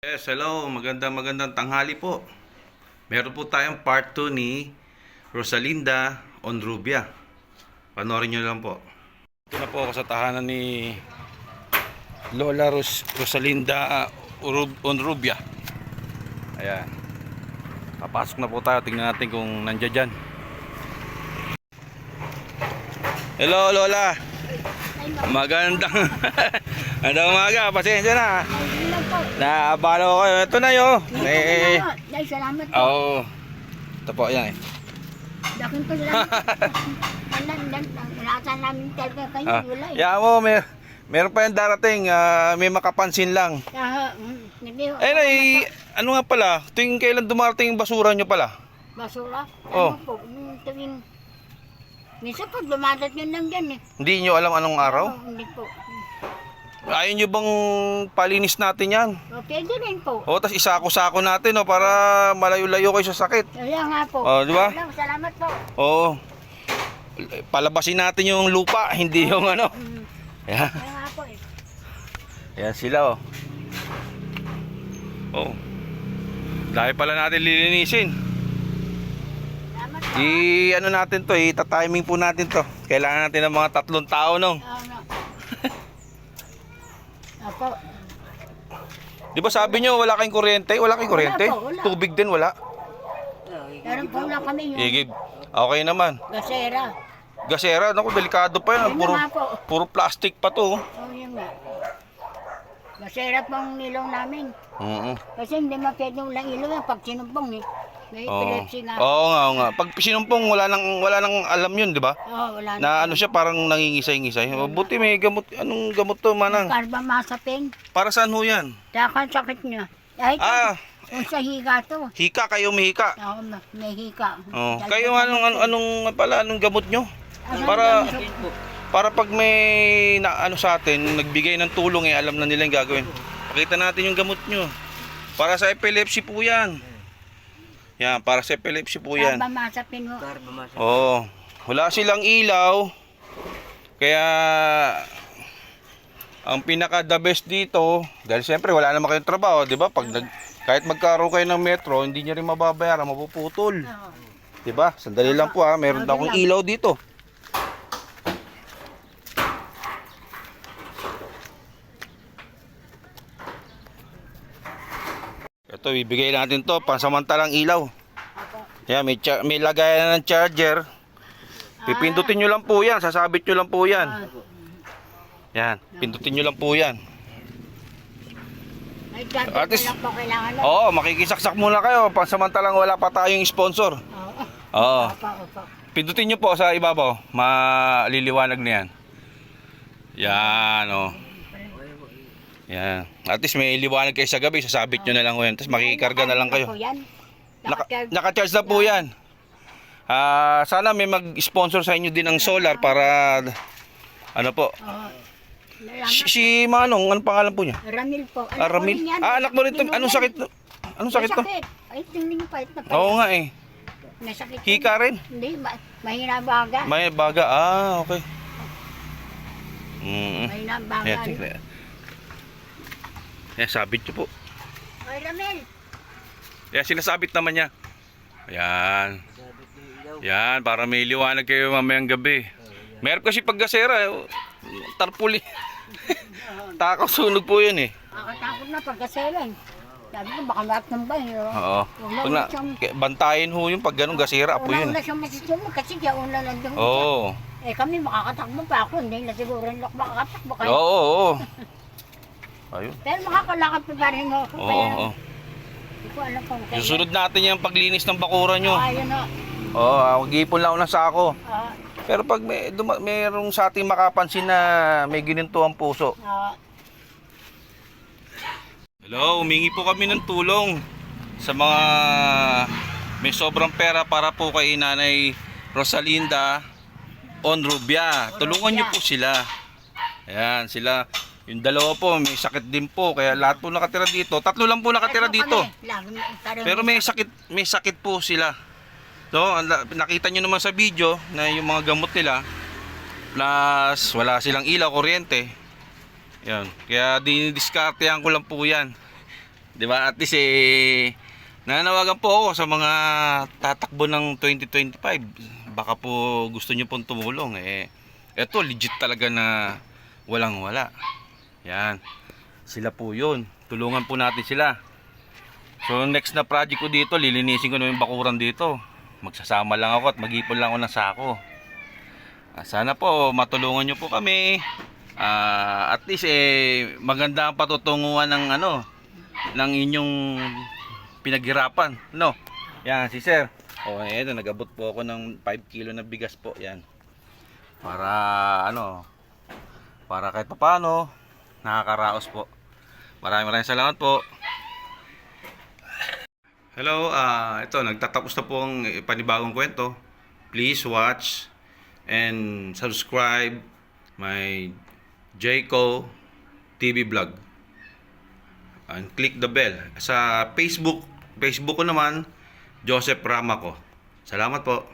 Yes, hello. Magandang tanghali po. Meron po tayong part 2 ni Rosalinda Onrubia. Panoorin nyo lang po. Ito na po ako sa tahanan ni Lola Rosalinda Onrubia. Ayan. Papasok na po tayo. Tingnan natin kung nandiyan dyan. Hello, Lola. Magandang umaga. Pasensya na. Naabala ko kayo. Ito na yun. Salamat po. Oo. Ito po, yan eh. Dakin po salamat. Nasa namin talaga kayo. Wala eh. Yan mo, meron pa yung darating. May makapansin lang. Ano nga pala? Tuwing kailan dumarating yung basura nyo pala? Basura? Oh. Ano po? Tuwing... Minsan po, dumadat yun lang dyan eh. Hindi nyo alam anong araw? Hindi po. Ayaw nyo bang palinis natin yan? O, pwede rin po. O, tas isako-sako natin para malayo-layo kayo sa sakit. Kaya nga po. O, di ba? Salamat po. Oo. Palabasin natin yung lupa, hindi yung ano. Yan. Kaya nga po eh. Yan sila oh. Dahil pala natin lilinisin. Salamat po. Ano natin to, ita-timing po natin to. Kailangan natin ng mga 3 tao nung. Ano? Apo. Di ba sabi nyo wala kayong kuryente? Wala kayong kuryente? Wala po, wala. Tubig din wala? Meron po lang kami yung Igib. Okay naman. gasera. Gasera, naku, delikado pa yan. Yun Puro, na nga po. puro plastic pa to. O, yun nga. Gasera po ang nilaw namin. Oo. Kasi hindi mapwedeng lang ilaw yan pag sinumpong eh. May Oo. epilepsy nga. Oo nga, oo nga. Pag sinumpong, wala nang alam yun, di ba? Oo, wala na. Na ano siya, parang nangingisay-ngisay. Buti may gamot. Anong gamot to, manang? Carbamazepine. Para saan ho yan? Saka sakit niya. Ay, kung sa higa to. Hika kayo, may hika. Oo, may hika. Oh, kayo anong gamot nyo? Ano Para pag may ano sa atin, nagbigay ng tulong alam na nila yung gagawin. Pakita natin yung gamot nyo. Para sa epilepsy po 'yan. Yan, para sa epilepsy po 'yan. Carbamazepine mo. Oo. Wala silang ilaw. Kaya ang pinaka the best dito, dahil siyempre wala naman kayong trabaho, 'di ba? Kahit magkaroon kayo ng metro, hindi niyo rin mababayaran, mapuputol. Oo. 'Di ba? Sandali lang po meron daw akong ilaw dito. Ito, ibigay natin to, pansamantalang ilaw. Yan, may lagayan ng charger. Pipindutin nyo lang po yan, sasabit nyo lang po yan. Yan, pindutin nyo lang po yan. May charger At least- lang po kailangan mo. Oo, makikisaksak muna kayo, pansamantalang wala pa tayong sponsor. Oo. Oo, Opo. pindutin nyo po sa ibabaw, maliliwanag na yan. Yan, Yan. At least may liwanag kayo sa gabi, sasabit nyo na lang yan. Tapos makikarga na lang kayo. Naka-charge na po yan. Sana may mag-sponsor sa inyo din ng solar para ano po. Si Manong, anong pangalan po niya? Ramil po. Ramil? Anak mo rin to. Anong sakit? Anong sakit to? Ay, tingnan niyo pa. Ito pa. Oo nga eh. Nasakit. Hika rin? Hindi, mahina baga. May baga. Okay. Mahina baga. Ayan, sige. Ayan, sabit nyo po. Ay, Ramil. Ayan, sinasabit naman niya. Ayan. Yan, para may liwanag kayo mamayang gabi. Meron kasi paggasera, tarpuli. Takaw sunog po yun eh. Nakatakot na pagkaselan. Sabi ko, baka lahat ng bahay. Oo. Bantayin ho yung pag ganun gasera po yun. Una siyang masisumog kasi siya una lang doon. Oo. Eh kami makakatakbo pa ako. Hindi na siguro rin ako makakatakbo kayo. Oo. Ayun. Pero makakalakad pa rin ako. Oo. Hindi ko alam kung kaya. Susunod natin yung paglinis ng bakuran nyo. Ayun o. Oo, mag-ipon lang ako ng sako. Ah, Pero pag mayroong sa ating makapansin na may gininto ang puso. Hello, humingi po kami ng tulong sa mga may sobrang pera para po kay Nanay Rosalinda Onrubia. Tulungan niyo po sila. Ayan, sila. Yung dalawa po, may sakit din po. Kaya lahat po nakatira dito. 3 lang po nakatira dito. Pero may sakit po sila. So, nakita nyo naman sa video na yung mga gamot nila, plus wala silang ilaw, kuryente. Yan. Kaya dinidiskartehan ko lang po yan. 'Di ba? At least nananawagan po ako sa mga tatakbo ng 2025. Baka po gusto niyo pong tumulong eto legit talaga na walang-wala. Yan. Sila po 'yun. Tulungan po natin sila. So next na project ko dito, lilinisin ko na yung bakuran dito. Magsasama lang ako at mag-ipon lang ako ng sako. Sana po matulungan niyo po kami. At least maganda ang patutunguhan ng ng inyong pinaghirapan, no? Yan si sir. Eto nagabot po ako ng 5 kilo na bigas po, yan. Para para kahit papaano nakakaraos po. Maraming salamat po. Hello, ito nagtatapos na po ang panibagong kwento. Please watch and subscribe my Jayco TV vlog. And click the bell. Sa Facebook ko naman, Joseph Ramaco. Salamat po.